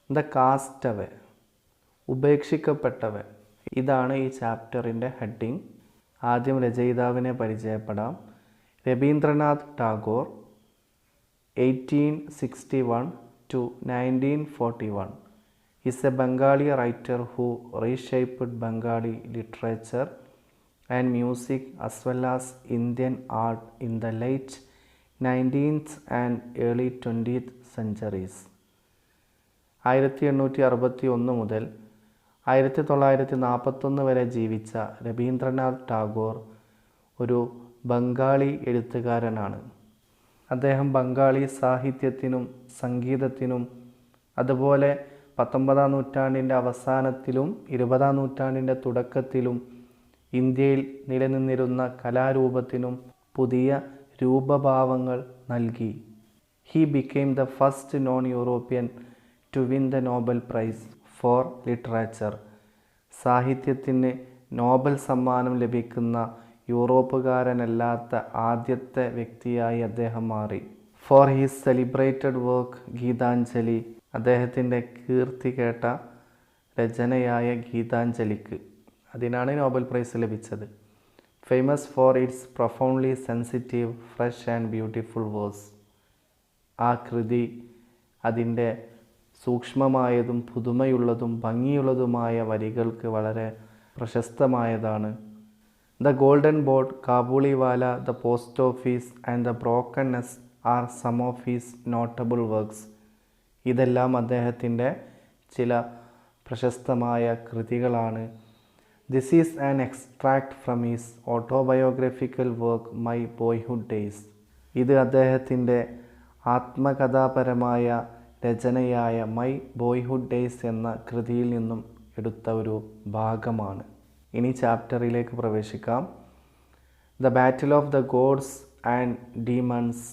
The castaway, ഉപേക്ഷിക്കപ്പെട്ടവൻ. ഇതാണ് ഈ ചാപ്റ്ററിൻ്റെ ഹെഡിങ്. ആദ്യം രചയിതാവിനെ പരിചയപ്പെടാം. Ravindranath Tagore 1861 to 1941 is a Bengali writer who reshaped Bengali literature and music as well as Indian art in the late 19th and early 20th centuries. 1861 മുതൽ 1941 വരെ ജീവിച്ച രവീന്ദ്രനാഥ് ടാഗോർ ഒരു ബംഗാളി എഴുത്തുകാരനാണ്. അദ്ദേഹം ബംഗാളി സാഹിത്യത്തിനും സംഗീതത്തിനും അതുപോലെ 19-ാം നൂറ്റാണ്ടിൻ്റെ അവസാനത്തിലും 20-ാം നൂറ്റാണ്ടിൻ്റെ തുടക്കത്തിലും ഇന്ത്യയിൽ നിലനിന്നിരുന്ന കലാരൂപത്തിനും പുതിയ രൂപഭാവങ്ങൾ നൽകി. He became the first non European to win the Nobel prize for literature. സാഹിത്യത്തിന് നോബൽ സമ്മാനം ലഭിക്കുന്ന യൂറോപ്പുകാരനല്ലാത്ത ആദ്യത്തെ വ്യക്തിയായി അദ്ദേഹം മാറി. For his celebrated work Gitanjali, അദ്ദേഹത്തിൻ്റെ കീർത്തി കേട്ട രചനയായ ഗീതാഞ്ജലിക്ക്, അതിനാണ് നോബൽ പ്രൈസ് ലഭിച്ചത്. Famous for its profoundly sensitive fresh and beautiful verse. ആ കൃതി അതിൻ്റെ സൂക്ഷ്മമായതും പുതുമയുള്ളതും ഭംഗിയുള്ളതുമായ വരികൾക്ക് വളരെ പ്രശസ്തമായതാണ്. The golden boat, Kabuliwala, the post office and the broken nest are some of his notable works. ഇതെല്ലാം അദ്ദേഹത്തിൻ്റെ ചില പ്രശസ്തമായ കൃതികളാണ്. This is an extract from his autobiographical work my boyhood days. ഇത് അദ്ദേഹത്തിൻ്റെ ആത്മകഥാപരമായ രചനയായ മൈ ബോയ്ഹുഡ് ഡേയ്സ് എന്ന കൃതിയിൽ നിന്നും എടുത്ത ഒരു ഭാഗമാണ്. ഇനി ചാപ്റ്ററിലേക്ക് പ്രവേശിക്കാം. The battle of the gods and demons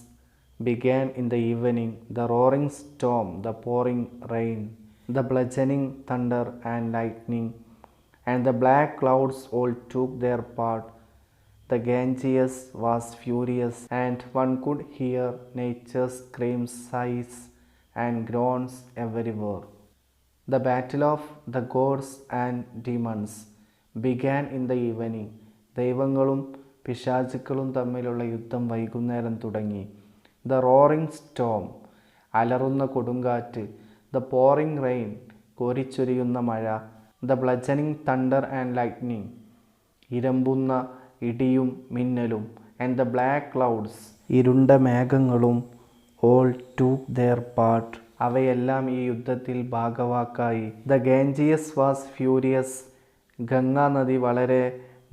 began in the evening, the roaring storm, the pouring rain, the bludgeoning thunder and lightning, and the black clouds all took their part. The Ganges was furious, and one could hear nature's screams, sighs, and groans everywhere. The battle of the gods and demons began in the evening. ദൈവങ്ങളും പിശാചുക്കളും തമ്മിലുള്ള യുദ്ധം വൈകുന്നേരം തുടങ്ങി. The roaring Storm, അലറുന്ന കൊടുങ്കാറ്റ്. The pouring rain, കോരിച്ചൊരിയുന്ന മഴ. The bludgeoning thunder and lightning, ഇരമ്പുന്ന ഇടിയും മിന്നലും. ആൻഡ് ദ ബ്ലാക്ക് ക്ലൗഡ്സ്, ഇരുണ്ട മേഘങ്ങളും. ഓൾ ടൂക്ക് ദെയർ പാർട്ട്, അവയെല്ലാം ഈ യുദ്ധത്തിൽ ഭാഗവാക്കായി. The Ganges was furious, Ganga നദി വളരെ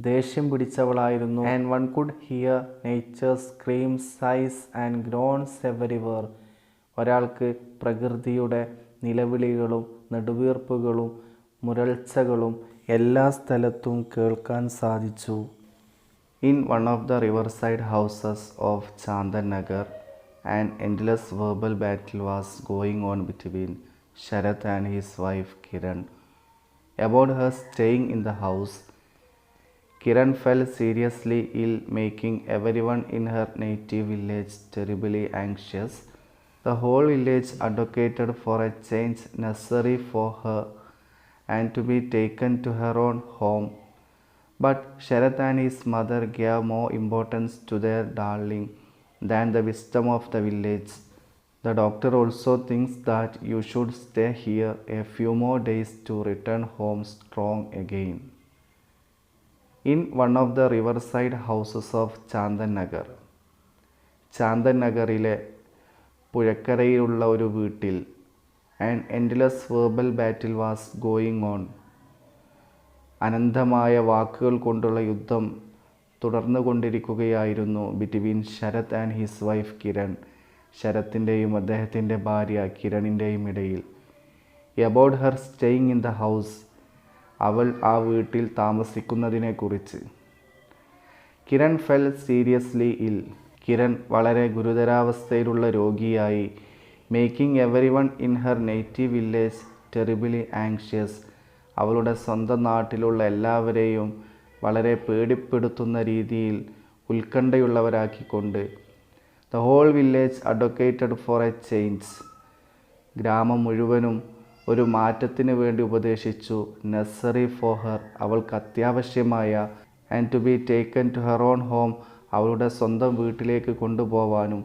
ദേഷ്യം പിടിച്ചവളായിരുന്നു. And one could hear nature's screams, sighs and groans everywhere. ഒരാൾക്ക് പ്രകൃതിയുടെ നിലവിളികളും നെടുവീർപ്പുകളും മുരൾച്ചകളും എല്ലാ സ്ഥലത്തും കേൾക്കാൻ സാധിച്ചു. In one of the riverside houses of Chandan Nagar an endless verbal battle was going on between Sarath and his wife Kiran. About her staying in the house, Kiran fell seriously ill, making everyone in her native village terribly anxious. The whole village advocated for a change necessary for her and to be taken to her own home. But Sharat and his mother gave more importance to their darling than the wisdom of the village. The doctor also thinks that you should stay here a few more days to return home strong again. In one of the riverside houses of Chandan Nagar, Chandan നഗറിലെ പുഴക്കരയിലുള്ള ഒരു വീട്ടിൽ an endless verbal battle was going on, അനന്തമായ വാക്കുകൾ കൊണ്ടുള്ള യുദ്ധം തുടർന്നു കൊണ്ടിരിക്കുകയായിരുന്നു. Between Sarath and his wife Kiran, ശരത്തിൻ്റെയും അദ്ദേഹത്തിൻ്റെ ഭാര്യ കിരണിൻ്റെയും ഇടയിൽ. About her staying in the house, അവൾ ആ വീട്ടിൽ താമസിക്കുന്നതിനെക്കുറിച്ച്. കിരൺ ഫെൽ സീരിയസ്ലി ഇൽ, കിരൺ വളരെ ഗുരുതരാവസ്ഥയിലുള്ള രോഗിയായി. Making everyone in her native village terribly anxious, അവളുടെ സ്വന്തം നാട്ടിലുള്ള എല്ലാവരെയും വളരെ പേടിപ്പെടുത്തുന്ന രീതിയിൽ ഉത്കണ്ഠയുള്ളവരാക്കിക്കൊണ്ട്. The whole village advocated for a change, ഗ്രാമം മുഴുവനും ഒരു മാറ്റത്തിന് വേണ്ടി ഉപദേശിച്ചു. നെസറി ഫോർ ഹർ, അവൾക്ക് അത്യാവശ്യമായ, and to be taken to her on home, അവളുടെ സ്വന്തം വീട്ടിലേക്ക് കൊണ്ടുപോവാനും.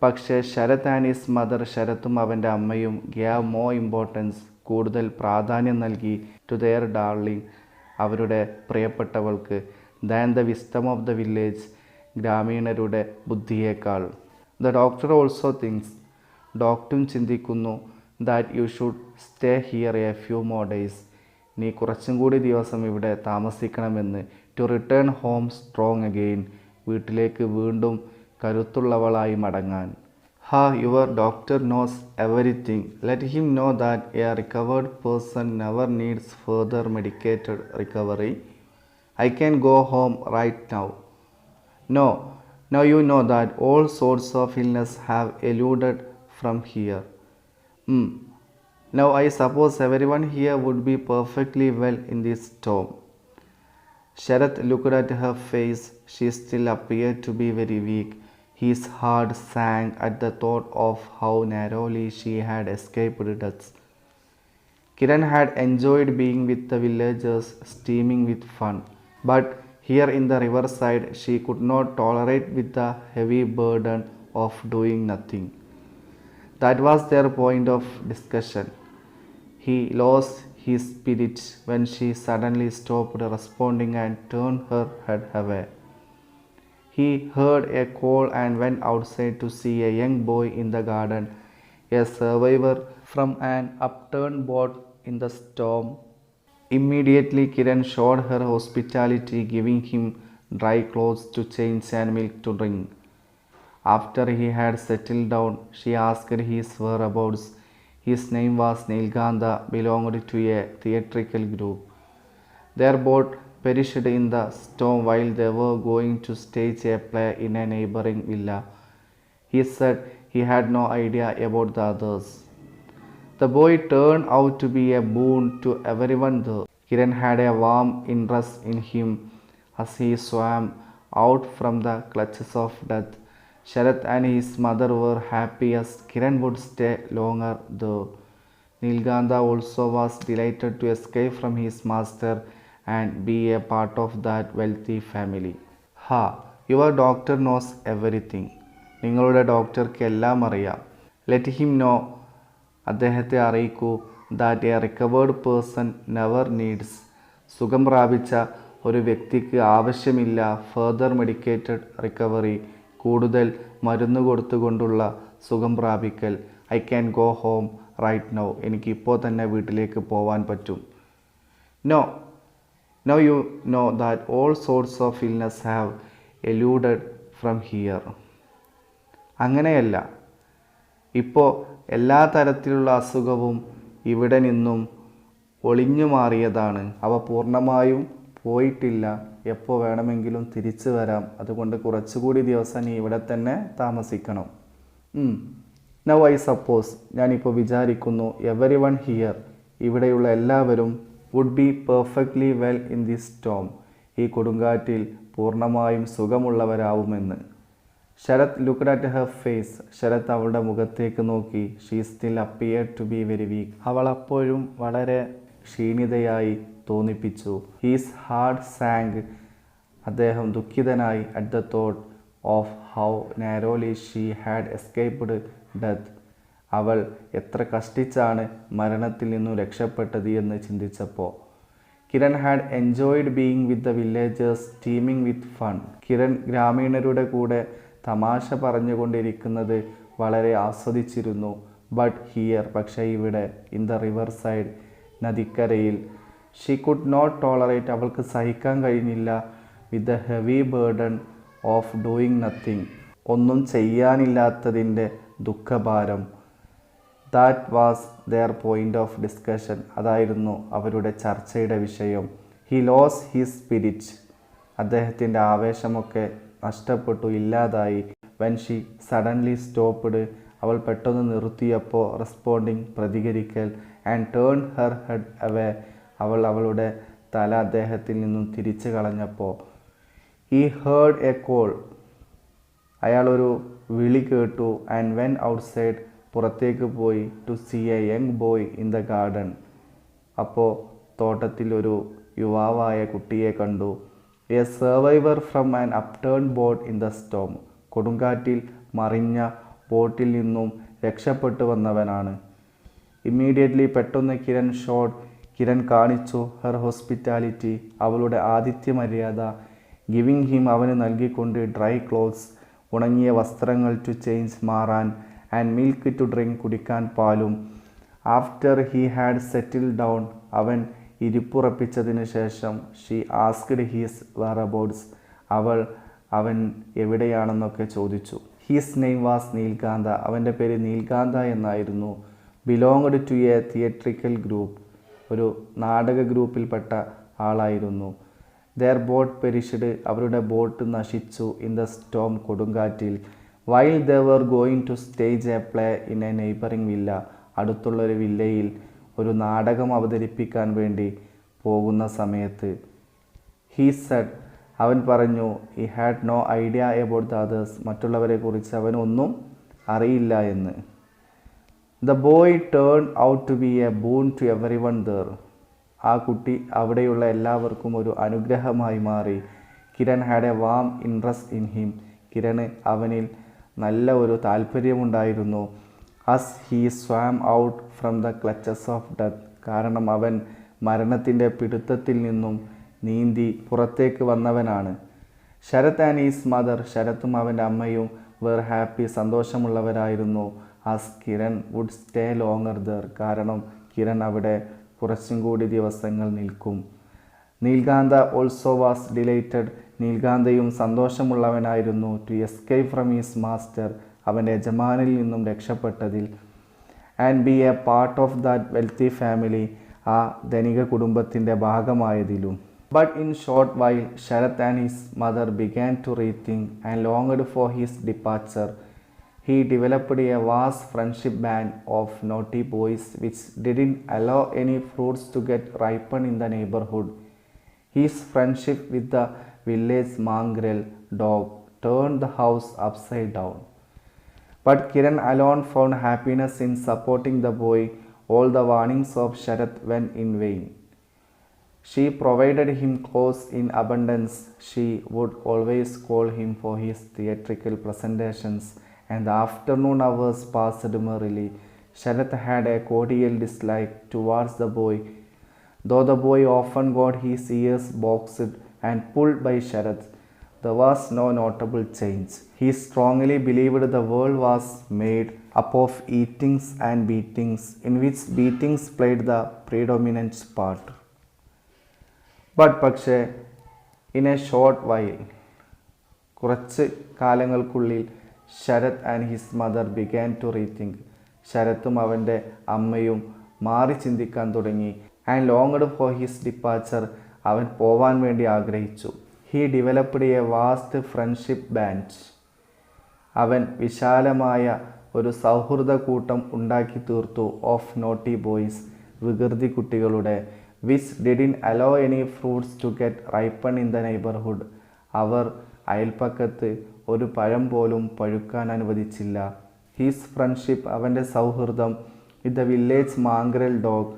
പക്ഷേ ശരത് ആൻഡ് ഹിസ് മദർ, ശരത്തും അവൻ്റെ അമ്മയും ഗ്യാവ് മോർ ഇമ്പോർട്ടൻസ്, കൂടുതൽ പ്രാധാന്യം നൽകി, ടു ദെയർ ഡാർലിംഗ്, അവരുടെ പ്രിയപ്പെട്ടവൾക്ക്, than the wisdom of the village, ഗ്രാമീണരുടെ ബുദ്ധിയേക്കാൾ. ദ ഡോക്ടർ ഓൾസോ തിങ്സ്, ഡോക്ടറും ചിന്തിക്കുന്നു, that you should stay here a few more days, നീ കുറച്ചും കൂടി ദിവസം ഇവിടെ താമസിക്കണമെന്ന്, to return home strong again, വീട്ടിലേക്ക് വീണ്ടും കരുത്തുള്ളവളായി മടങ്ങാൻ. Your doctor knows everything, let him know that a recovered person never needs further medicated recovery. I can go home right now. Now you know that all sorts of illness have eluded from here. Now I suppose everyone here would be perfectly well in this storm. Sharath looked at her face. She still appeared to be very weak. His heart sank at the thought of how narrowly she had escaped death. Kiran had enjoyed being with the villagers, steaming with fun. But here in the riverside, she could not tolerate with the heavy burden of doing nothing. That was their point of discussion. He lost his spirit when she suddenly stopped responding and turned her head away. He heard a call and went outside to see a young boy in the garden, a survivor from an upturned boat in the storm. Immediately Kiran showed her hospitality, giving him dry clothes to change and milk to drink. After he had settled down, she asked his whereabouts. His name was Nilganda, belonged to a theatrical group. Their boat perished in the storm while they were going to stage a play in a neighboring villa. He said he had no idea about the others. The boy turned out to be a boon to everyone there. Kiran had a warm interest in him as he swam out from the clutches of death. Sharath and his mother were happy as Kiran would stay longer there. Nilganda also was delighted to escape from his master and be a part of that wealthy family. Your doctor knows everything. നിങ്ങളുടെ ഡോക്ടർക്ക് എല്ലാം അറിയാം. Let him no, അദ്ദേഹത്തെ അറിയിക്കൂ, that a recovered person never needs, സുഖം പ്രാപിച്ച ഒരു വ്യക്തിക്ക് ആവശ്യമില്ല ഫർദർ മെഡിക്കേറ്റഡ് റിക്കവറി, കൂടുതൽ മരുന്ന് കൊടുത്തുകൊണ്ടുള്ള സുഖം പ്രാപിക്കൽ. I can go home right now, എനിക്കിപ്പോൾ തന്നെ വീട്ടിലേക്ക് പോവാൻ പറ്റും. Now you know that all sorts of illness have eluded from here. അങ്ങനെയല്ല, ഇപ്പോൾ എല്ലാ തരത്തിലുള്ള അസുഖവും ഇവിടെ നിന്നും ഒളിഞ്ഞു മാറിയതാണ്. അവ പൂർണ്ണമായും പോയിട്ടില്ല. എപ്പോൾ വേണമെങ്കിലും തിരിച്ചു വരാം. അതുകൊണ്ട് കുറച്ചുകൂടി ദിവസം നീ ഇവിടെ തന്നെ താമസിക്കണം. നൗ ഐ സപ്പോസ്, ഞാനിപ്പോൾ വിചാരിക്കുന്നു, എവരി വൺ ഹിയർ, ഇവിടെയുള്ള എല്ലാവരും, would be perfectly well in this storm, ഈ കൊടുങ്കാറ്റിൽ പൂർണ്ണമായും സുഖമുള്ളവരാവുമെന്ന്. Sharat looked at her face, Sharat അവളുടെ മുഖത്തേക്ക് നോക്കി. She still appeared to be very weak, അവൾ അപ്പോഴും വളരെ ക്ഷീണിതയായി തോന്നിപ്പിച്ചു. ഹീസ് ഹാർട്ട് സാങ്ക്, അദ്ദേഹം ദുഃഖിതനായി. At the thought of how narrowly she had escaped death, അവൾ എത്ര കഷ്ടിച്ചാണ് മരണത്തിൽ നിന്നും രക്ഷപ്പെട്ടത് എന്ന് ചിന്തിച്ചപ്പോൾ. Kiran had enjoyed being with the villagers, teeming with fun. Kiran ഗ്രാമീണരുടെ കൂടെ തമാശ പറഞ്ഞുകൊണ്ടിരിക്കുന്നത് വളരെ ആസ്വദിച്ചിരുന്നു. ബട്ട് ഹിയർ, പക്ഷേ ഇവിടെ, ഇൻ ദ റിവർ സൈഡ്, നദിക്കരയിൽ, ഷീ കുഡ് നോട്ട് ടോളറേറ്റ്, അവൾക്ക് സഹിക്കാൻ കഴിഞ്ഞില്ല, with the heavy burden of doing nothing, ഒന്നും ചെയ്യാനില്ലാത്തതിൻ്റെ ദുഃഖഭാരം. That was their point of discussion, അതായിരുന്നു അവരുടെ ചർച്ചയുടെ വിഷയം. ഹി ലോസ് ഹിസ് സ്പിരിറ്റ്, അദ്ദേഹത്തിൻ്റെ ആവേശമൊക്കെ നഷ്ടപ്പെട്ടു, ഇല്ലാതായി. വെൻ ഷീ സഡൻലി സ്റ്റോപ്പ്ഡ്, അവൾ പെട്ടെന്ന് നിർത്തിയപ്പോൾ, റെസ്പോണ്ടിങ്, പ്രതികരിക്കൽ, and turn her head away, അവൾ അവളുടെ തല അദ്ദേഹത്തിൽ നിന്നും തിരിച്ചു കളഞ്ഞപ്പോൾ. ഹി ഹേർഡ് എ കോൾ, അയാളൊരു വിളി കേട്ടു. ആൻഡ് വെൻ ഔട്ട്സൈഡ് പുറത്തേക്ക് പോയി to see a young boy in the garden. അപ്പോൾ തോട്ടത്തിൽ ഒരു യുവാവായ കുട്ടിയെ കണ്ടു. A survivor from an upturned boat in the storm. കൊടുങ്കാറ്റിൽ മറിഞ്ഞ ബോട്ടിൽ നിന്നും രക്ഷപ്പെട്ടു വന്നവനാണ്. ഇമ്മീഡിയറ്റ്ലി പെട്ടെന്ന് കിരൺ കാണിച്ചു ഹെർ ഹോസ്പിറ്റാലിറ്റി, അവളുടെ ആതിഥ്യ മര്യാദ. ഗിവിങ് ഹിം, അവന് നൽകിക്കൊണ്ട് ഡ്രൈ ക്ലോത്ത്സ്, ഉണങ്ങിയ വസ്ത്രങ്ങൾ, ടു ചേഞ്ച്, മാറാൻ, ആൻഡ് മിൽക്ക്, ടു ഡ്രിങ്ക്, കുടിക്കാൻ പാലും. After he had settle down, അവൻ ഇരിപ്പുറപ്പിച്ചതിന് ശേഷം, ഷീ ആസ്ക്ഡ് ഹീസ് വെയറബൌട്ട്സ്, അവൻ എവിടെയാണെന്നൊക്കെ ചോദിച്ചു. ഹീസ് നെയിം വാസ് നീൽകാന്ത, അവൻ്റെ പേര് നീൽകാന്ത എന്നായിരുന്നു. Belonged to a theatrical group, ഒരു നാടക ഗ്രൂപ്പിൽപ്പെട്ട ആളായിരുന്നു. ദെയർ ബോട്ട് പെരിഷ്ഡ്, അവരുടെ ബോട്ട് നശിച്ചു. ഇൻ ദ സ്റ്റോം, കൊടുങ്കാറ്റിൽ. While they were going to stage a play in a neighbouring villa, അടുത്തുള്ളൊരു വില്ലയിൽ ഒരു നാടകം അവതരിപ്പിക്കാൻ വേണ്ടി പോകുന്ന സമയത്ത്. ഹീ സെഡ്, അവൻ പറഞ്ഞു, he had no idea about the others, മറ്റുള്ളവരെ കുറിച്ച് അവനൊന്നും അറിയില്ല എന്ന്. The boy turn out to be a boon to everyone there, ആ കുട്ടി അവിടെയുള്ള എല്ലാവർക്കും ഒരു അനുഗ്രഹമായി മാറി. Kiran had a warm interest in him, Kiran അവനിൽ നല്ല ഒരു താല്പര്യമുണ്ടായിരുന്നു. As he swam out from the clutches of death, കാരണം അവൻ മരണത്തിൻ്റെ പിടുത്തത്തിൽ നിന്നും നീന്തി പുറത്തേക്ക് വന്നവനാണ്. ശരത് ആൻഡ് ഹീസ് മദർ, ശരത്തും അവൻ്റെ അമ്മയും വേർ ഹാപ്പി, സന്തോഷമുള്ളവരായിരുന്നു. As Kiran would stay longer there, കാരണം കിരൺ അവിടെ കുറച്ചും കൂടി ദിവസങ്ങൾ നിൽക്കും. നീൽകാന്ത ഓൾസോ വാസ് ഡിലൈറ്റഡ്, നീൽകാന്തയും സന്തോഷമുള്ളവനായിരുന്നു. To escape from his master, അവൻ്റെ യജമാനിൽ നിന്നും രക്ഷപ്പെട്ടതിൽ. And be a part of that wealthy family, ആ ധനിക കുടുംബത്തിൻ്റെ ഭാഗമായതിലും. But in short while Sharat and his mother began to rethink and longed for his departure. He developed a vast friendship band of naughty boys which didn't allow any fruits to get ripened in the neighborhood. His friendship with the village mongrel dog turned the house upside down. But Kiran alone found happiness in supporting the boy. All the warnings of Sharath went in vain. She provided him clothes in abundance. She would always call him for his theatrical presentations, and the afternoon hours passed merrily. Sharath had a cordial dislike towards the boy, though the boy often got his ears boxed and pulled by Sharath. There was no notable change. He strongly believed the world was made up of eatings and beatings, in which beatings played the predominant part. പക്ഷേ in a short while, കുറച്ച് കാലങ്ങൾക്കുള്ളിൽ Sharat and his mother began to rethink, ശരത്തും അവൻ്റെ അമ്മയും മാറി ചിന്തിക്കാൻ തുടങ്ങി. And longed for his departure, അവൻ പോവാൻ വേണ്ടി ആഗ്രഹിച്ചു. He developed a vast friendship band, അവൻ വിശാലമായ ഒരു സൗഹൃദ കൂട്ടം ഉണ്ടാക്കി തീർത്തു. ഓഫ് നോട്ടി ബോയ്സ്, വികൃതി കുട്ടികളുടെ. Which didn't allow any fruits to get ripen in the neighbourhood, അവർ അയൽപ്പക്കത്ത് ഒരു പഴം പോലും പഴുക്കാൻ അനുവദിച്ചില്ല. ഹിസ് ഫ്രണ്ട്ഷിപ്പ്, അവൻ്റെ സൗഹൃദം, with the village mongrel dog,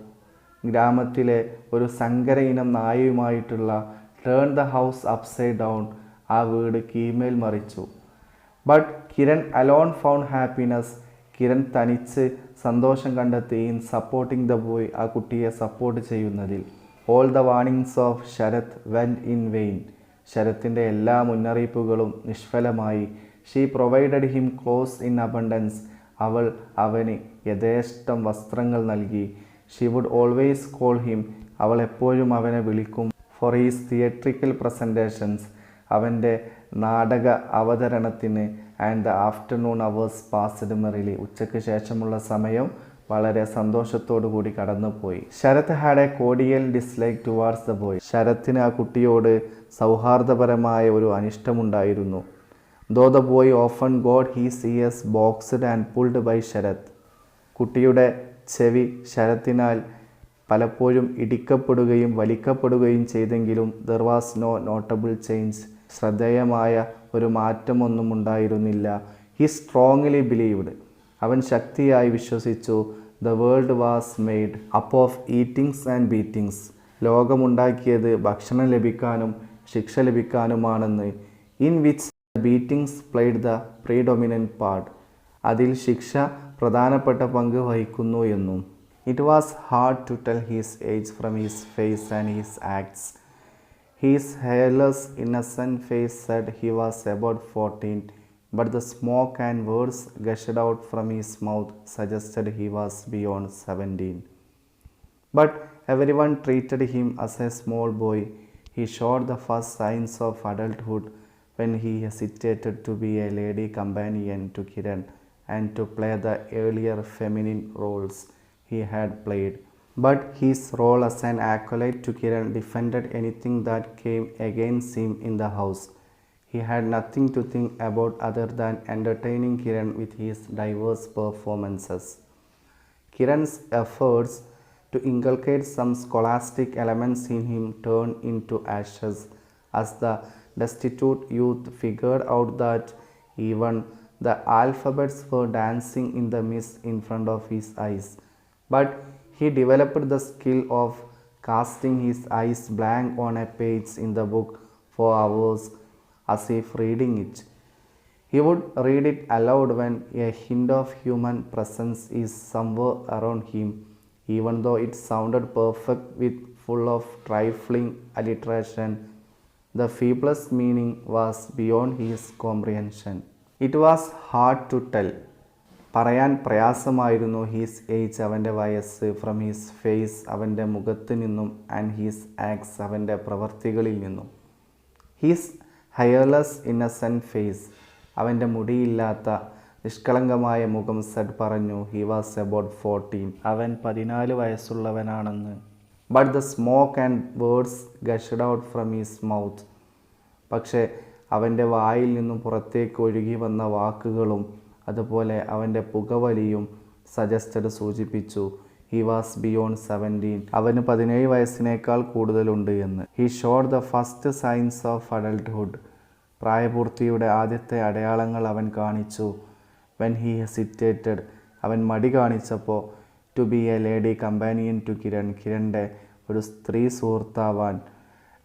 ഗ്രാമത്തിലെ ഒരു സങ്കര ഇനം നായയുമായിട്ടുള്ള, turn the house upside down, ആ വീട് കീഴ്മേൽ മറിച്ചു. But Kiran alone found happiness, Kiran തനിച്ച് സന്തോഷം കണ്ടെത്തി ഇൻ സപ്പോർട്ടിംഗ് ദ ബോയ്, ആ കുട്ടിയെ സപ്പോർട്ട് ചെയ്യുന്നതിൽ. All the warnings of Sharat went in vain, ശരത്തിൻ്റെ എല്ലാ മുന്നറിയിപ്പുകളും നിഷ്ഫലമായി. She provided him clothes in abundance, അവൾ അവന് യഥേഷ്ടം വസ്ത്രങ്ങൾ നൽകി. She would always call him, അവൾ എപ്പോഴും അവനെ വിളിക്കും. ഫോർ ഹീസ് തിയേട്രിക്കൽ പ്രസൻറ്റേഷൻസ്, അവൻ്റെ നാടക അവതരണത്തിന്. And the afternoon hours passed merrily, ഉച്ചയ്ക്ക് ശേഷമുള്ള സമയം വളരെ സന്തോഷത്തോടു കൂടി കടന്നുപോയി. Sharat had a cordial dislike towards the boy, ശരത്തിന് ആ കുട്ടിയോട് സൗഹാർദ്ദപരമായ ഒരു അനിഷ്ടമുണ്ടായിരുന്നു. Though the boy often got his ears boxed and pulled by Sharat, കുട്ടിയുടെ ചെവി ശരത്തിനാൽ പലപ്പോഴും ഇടിക്കപ്പെടുകയും വലിക്കപ്പെടുകയും ചെയ്തെങ്കിലും there was no notable change, ശ്രദ്ധേയമായ ഒരു മാറ്റമൊന്നും ഉണ്ടായിരുന്നില്ല. ഹി സ്ട്രോങ്ലി ബിലീവ്ഡ്, അവൻ ശക്തിയായി വിശ്വസിച്ചു. The world was made up of eatings and beatings. ലോകമുണ്ടാക്കിയത് ഭക്ഷണം ലഭിക്കാനും ശിക്ഷ ലഭിക്കാനുമാണെന്ന്. In which the beatings played the predominant part. അതിൽ ശിക്ഷ പ്രധാനപ്പെട്ട പങ്ക് വഹിക്കുന്നു എന്നും. It was hard to tell his age from his face and his acts. His hairless, innocent face said he was about 14, but the smoke and words gushed out from his mouth suggested he was beyond 17. But everyone treated him as a small boy. He showed the first signs of adulthood when he hesitated to be a lady companion to Kiran and to play the earlier feminine roles he had played. But his role as an acolyte to Kiran defended anything that came against him in the house. He had nothing to think about other than entertaining Kiran with his diverse performances. Kiran's efforts to inculcate some scholastic elements in him turned into ashes as the destitute youth figured out that even the alphabets were dancing in the mist in front of his eyes. But he developed the skill of casting his eyes blank on a page in the book for hours as if reading it. He would read it aloud when a hint of human presence is somewhere around him, even though it sounded perfect with full of trifling alliteration. The feeblest meaning was beyond his comprehension. It was hard to tell. പറയാൻ പ്രയാസമായിരുന്നു his age അവൻ്റെ വയസ്സ്, from his face അവൻ്റെ മുഖത്ത് നിന്നും, and his acts അവൻ്റെ പ്രവർത്തികളിൽ നിന്നും. His hairless innocent face അവൻ്റെ മുടിയില്ലാത്ത നിഷ്കളങ്കമായ മുഖം സെഡ് പറഞ്ഞു ഹി വാസ് അബൌട്ട് 14 അവൻ 14 വയസ്സുള്ളവനാണെന്ന്. But the smoke and words gushed out from his mouth. പക്ഷേ അവൻ്റെ വായിൽ നിന്നും പുറത്തേക്ക് ഒഴുകി വന്ന വാക്കുകളും അതുപോലെ അവൻ്റെ പുകവലിയും സജസ്റ്റഡ് സൂചിപ്പിച്ചു ഹി വാസ് ബിയോണ്ട് 17 അവന് 17 വയസ്സിനേക്കാൾ കൂടുതലുണ്ട് എന്ന്. He showed the first signs of adulthood പ്രായപൂർത്തിയുടെ ആദ്യത്തെ അടയാളങ്ങൾ അവൻ കാണിച്ചു. വെൻ ഹി ഹെസിറ്റേറ്റഡ് അവൻ മടി കാണിച്ചപ്പോൾ to be a lady companion to Kiran കിരണിൻ്റെ ഒരു സ്ത്രീ സുഹൃത്താവാൻ,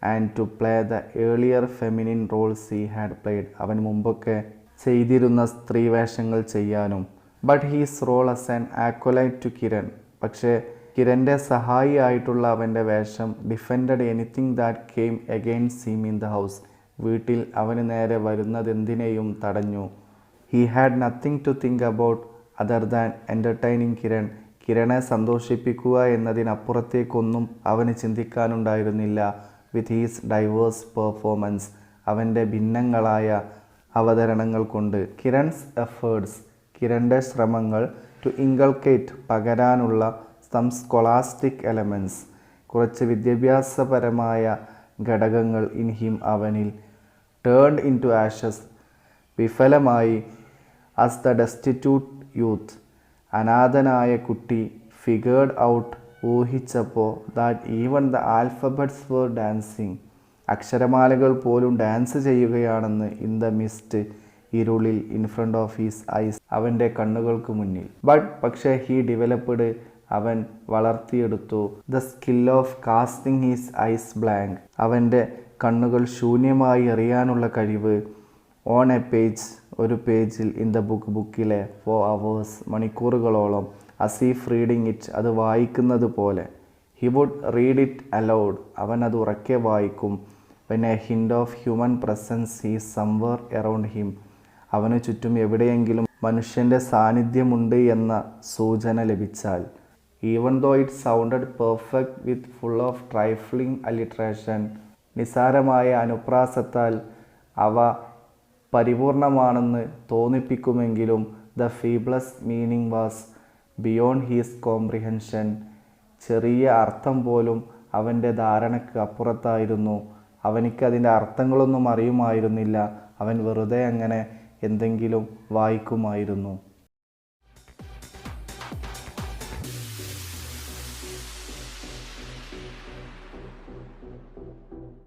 and to play the earlier feminine roles he had played അവൻ മുമ്പൊക്കെ ചെയ്തിരുന്ന സ്ത്രീ വേഷങ്ങൾ ചെയ്യാനും. But his role as an acolyte to Kiran പക്ഷേ കിരൻ്റെ സഹായിയായിട്ടുള്ള അവൻ്റെ വേഷം defended anything that came against him in the house വീട്ടിൽ അവന് നേരെ വരുന്നതെന്തിനേയും തടഞ്ഞു. He had nothing to think about other than entertaining Kiran കിരണെ സന്തോഷിപ്പിക്കുക എന്നതിനപ്പുറത്തേക്കൊന്നും അവന് ചിന്തിക്കാനുണ്ടായിരുന്നില്ല. വിത്ത് ഹീസ് ഡൈവേഴ്സ് പെർഫോമൻസ് അവൻ്റെ ഭിന്നങ്ങളായ അവതരണങ്ങൾ കൊണ്ട്. കിരൺസ് എഫേർട്സ് കിരൻ്റെ ശ്രമങ്ങൾ ടു ഇൻകൾക്കേറ്റ് പകരാനുള്ള സം സ്കോളാസ്റ്റിക് എലമെൻറ്റ്സ് കുറച്ച് വിദ്യാഭ്യാസപരമായ ഘടകങ്ങൾ ഇൻ ഹിം അവനിൽ ടേൺഡ് ഇൻ ടു ആഷസ് വിഫലമായി. ആസ് ദ ഡെസ്റ്റിറ്റ്യൂട്ട് യൂത്ത് അനാഥനായ കുട്ടി ഫിഗേർഡ് ഔട്ട് ഊഹിച്ചപ്പോൾ that even the alphabets were dancing അക്ഷരമാലകൾ പോലും ഡാൻസ് ചെയ്യുകയാണെന്ന് ഇൻ ദ മിസ്റ്റ് ഇരുളിൽ in front of his eyes അവൻ്റെ കണ്ണുകൾക്ക് മുന്നിൽ. പക്ഷേ ഹീ ഡെവലപ്ഡ് അവൻ വളർത്തിയെടുത്തു the skill of casting his eyes blank അവൻ്റെ കണ്ണുകൾ ശൂന്യമായി എറിയാനുള്ള കഴിവ്. ഓൺ എ പേജ് ഒരു പേജിൽ, ഇൻ ദ ബുക്കിലെ ഫോർ അവേഴ്സ് മണിക്കൂറുകളോളം, അസീഫ് റീഡിങ് ഇറ്റ് അത് വായിക്കുന്നത് പോലെ. He would read it aloud അവൻ അത് ഉറക്കെ വായിക്കും. When a hint of human presence is somewhere around him അവന് ചുറ്റും എവിടെയെങ്കിലും മനുഷ്യൻ്റെ സാന്നിധ്യമുണ്ട് എന്ന സൂചന ലഭിച്ചാൽ. Even though it sounded perfect with full of trifling alliteration നിസാരമായ അനുപ്രാസത്താൽ അവ പരിപൂർണമാണെന്ന് തോന്നിപ്പിക്കുമെങ്കിലും the feebles meaning was beyond his comprehension ചെറിയ അർത്ഥം പോലും അവൻ്റെ ധാരണയ്ക്ക് അപ്പുറത്തായിരുന്നു. അവനിക്കതിൻ്റെ അർത്ഥങ്ങളൊന്നും അറിയുമായിരുന്നില്ല. അവൻ വെറുതെ അങ്ങനെ എന്തെങ്കിലും വായിക്കുമായിരുന്നു.